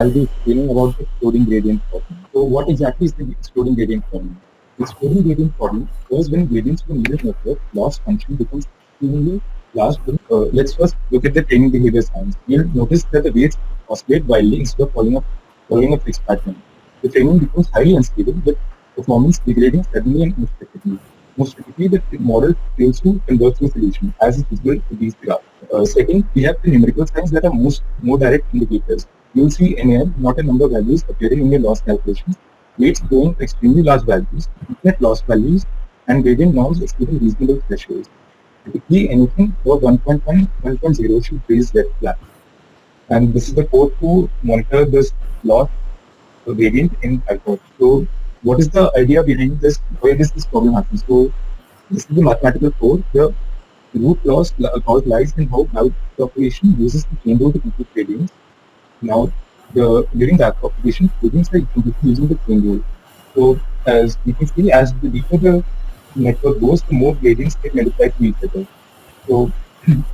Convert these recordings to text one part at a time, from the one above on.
I'll be explaining about the exploding gradient problem. So what exactly is the exploding gradient problem? The exploding gradient problem occurs when gradients of a neural network loss function becomes extremely large. Let's first look at the training behavior science. You'll notice that the weights oscillate wildly instead of following a fixed pattern. The training becomes highly unstable, with performance degrading suddenly and unexpectedly. Most typically, the model fails to converge to a solution, as is visible with these graphs. Second, we have the numerical signs that are more direct indicators. You'll see NAN, not a number of values, appearing in your loss calculations, weights going to extremely large values, infinite loss values, and gradient norms exceeding reasonable thresholds. Typically, anything above 1.1, 1.0 should raise red flag. And this is the code to monitor this loss gradient in Python. So, what is the idea behind this? Why does this problem happen? So, this is the mathematical code. The root cause lies in how backpropagation uses the chain rule to compute gradients. Now, during backpropagation, gradients are computed using the chain rule. So, as you can see, as the deeper the network goes, the more gradients get multiplied to each other. So,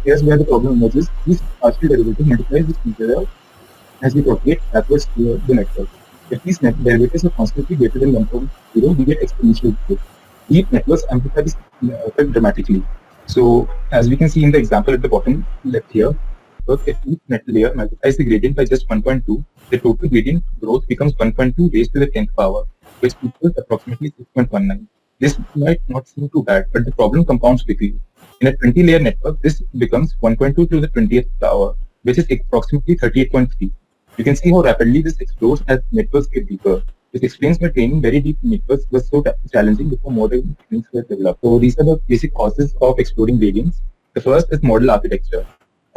here's where the problem emerges. This partial derivative multiplies with each other as we propagate backwards to the network. If these derivatives are constantly greater than 1.0, we get exponential growth. Deep networks amplify this effect dramatically. So, as we can see in the example at the bottom left here, if each net layer multiplies the gradient by just 1.2, the total gradient growth becomes 1.2 raised to the 10th power, which equals approximately 6.19. This might not seem too bad, but the problem compounds quickly. In a 20-layer network, this becomes 1.2 to the 20th power, which is approximately 38.3. You can see how rapidly this explodes as networks get deeper. This explains why training very deep networks was so challenging before modern techniques were developed. So these are the basic causes of exploding gradients. The first is model architecture.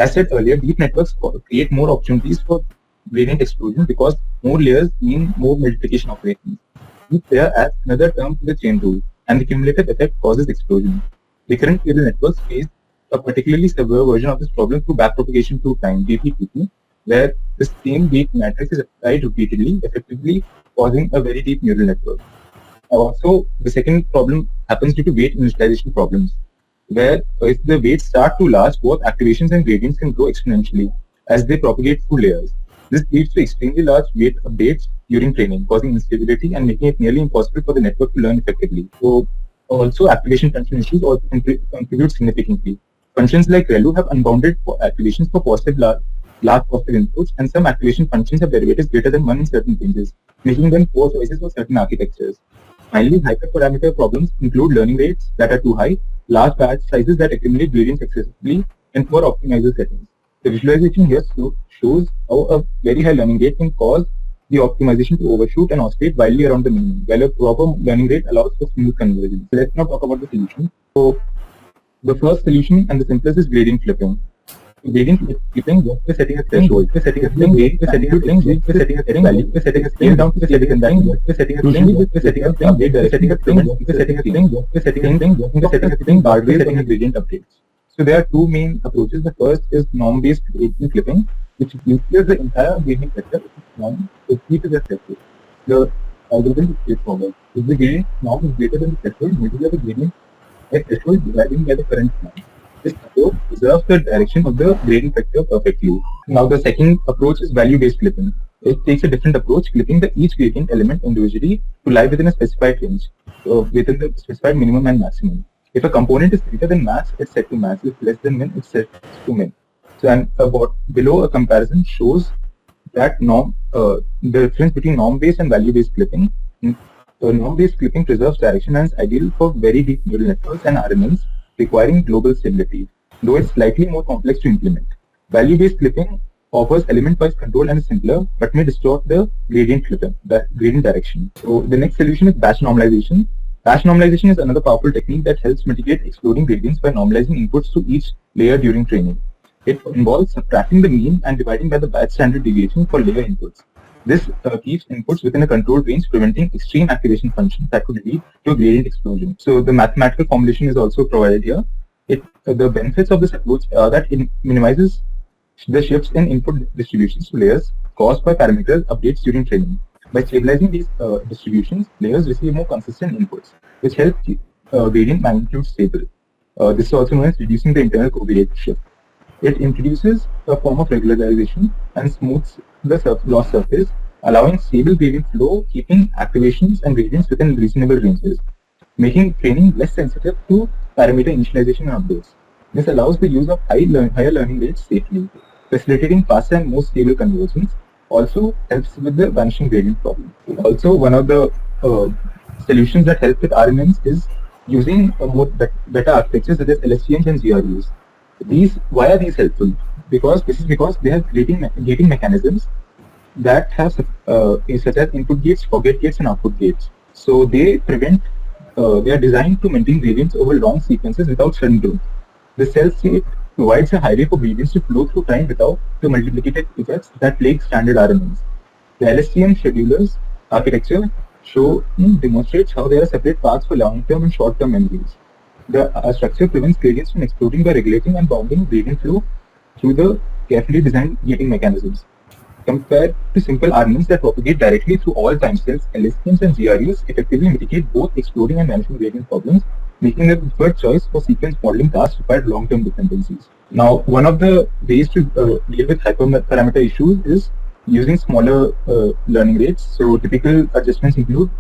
As said earlier, deep networks create more opportunities for gradient explosion because more layers mean more multiplication operations. Each layer adds another term to the chain rule, and the cumulative effect causes explosion. Recurrent neural networks face a particularly severe version of this problem through backpropagation through time, BPTP, where the same weight matrix is applied repeatedly, effectively causing a very deep neural network. Also, the second problem happens due to weight initialization problems, where if the weights start too large, both activations and gradients can grow exponentially as they propagate through layers. This leads to extremely large weight updates during training, causing instability and making it nearly impossible for the network to learn effectively. So, also activation function issues also contribute significantly. Functions like ReLU have unbounded activations for large positive inputs, and some activation functions have derivatives greater than 1 in certain ranges, making them poor choices for certain architectures. Finally, hyperparameter problems include learning rates that are too high, large batch sizes that accumulate gradients excessively, and poor optimizer settings. The visualization here shows how a very high learning rate can cause the optimization to overshoot and oscillate wildly around the minimum, while a proper learning rate allows for smooth convergence. So let's now talk about the solution. So the first solution and the simplest is gradient flipping. Gradient flipping works by setting a threshold, by setting a thing, by setting a thing, by setting a thing, value, by setting a scale down, by setting a thing, by setting a thing, by setting a thing, by setting a thing, by setting a thing, by setting a thing, by setting a thing, guardrail, setting a gradient updates. So there are two main approaches. The first is norm-based gradient flipping, which includes the entire gradient vector if its norm is equal to the threshold. The algorithm is straightforward. If the gradient norm is greater than the threshold, multiply the gradient by threshold dividing by the current norm. This approach preserves the direction of the gradient vector perfectly. Now the second approach is value-based clipping. It takes a different approach, clipping each gradient element individually to lie within a specified range, within the specified minimum and maximum. If a component is greater than max, it's set to max. If less than min, it's set to min. So, and below a comparison shows that the difference between norm-based and value-based clipping. Norm-based clipping preserves direction and is ideal for very deep neural networks and RNNs requiring global stability, though it's slightly more complex to implement. Value-based clipping offers element-wise control and is simpler, but may distort the gradient direction. So the next solution is batch normalization. Batch normalization is another powerful technique that helps mitigate exploding gradients by normalizing inputs to each layer during training. It involves subtracting the mean and dividing by the batch standard deviation for layer inputs. This keeps inputs within a controlled range, preventing extreme activation functions that could lead to a gradient explosion. So the mathematical formulation is also provided here. The benefits of this approach are that it minimizes the shifts in input distributions to layers caused by parameter updates during training. By stabilizing these distributions, layers receive more consistent inputs, which help keep gradient magnitude stable. This is also known as reducing the internal covariate shift. It introduces a form of regularization and smooths the loss surface, allowing stable gradient flow, keeping activations and gradients within reasonable ranges, making training less sensitive to parameter initialization and updates. This allows the use of higher learning rates safely, facilitating faster and more stable conversions. Also helps with the vanishing gradient problem. Also, one of the uh, solutions that help with RNNs is using better architectures such as LSTMs and GRUs. Why are these helpful? Because they have gating mechanisms that have such as input gates, forget gates, and output gates. So they are designed to maintain gradients over long sequences without sudden growth. The cell state provides a highway for gradients to flow through time without the multiplicative effects that plague standard RNNs. The LSTM schedulers architecture demonstrates how there are separate paths for long-term and short-term memories. The structure prevents gradients from exploding by regulating and bounding gradient flow through the carefully designed gating mechanisms. Compared to simple RNNs that propagate directly through all timescales, LSTMs and GRUs effectively mitigate both exploding and vanishing gradient problems, making them the preferred choice for sequence modeling tasks required long-term dependencies. Now, one of the ways to deal with hyperparameter issues is using smaller learning rates. So typical adjustments include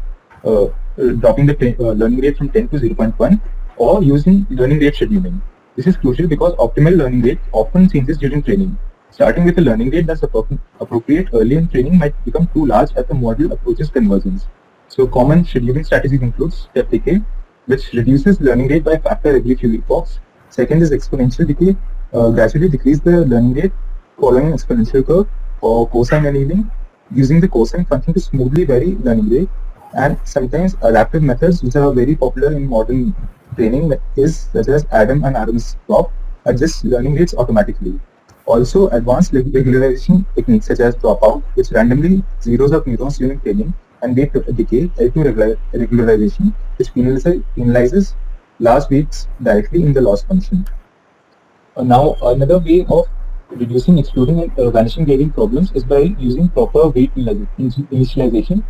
dropping the learning rate from 10 to 0.1 or using learning rate scheduling. This is crucial because optimal learning rate often changes during training. Starting with a learning rate that's appropriate early in training might become too large as the model approaches convergence. So common scheduling strategies include step decay, which reduces learning rate by a factor every few epochs. Second is exponential decay, gradually decrease the learning rate following an exponential curve, or cosine annealing, using the cosine function to smoothly vary learning rate. And sometimes adaptive methods, which are very popular in modern training, is such as Adam and Adams prop, adjust learning rates automatically. Also, advanced regularization techniques such as dropout, which randomly zeros up neurons during training, and rate decay, L2 regularization, which penalizes large weights directly in the loss function. Now, another way of reducing exploding and vanishing gradient problems is by using proper weight initialization.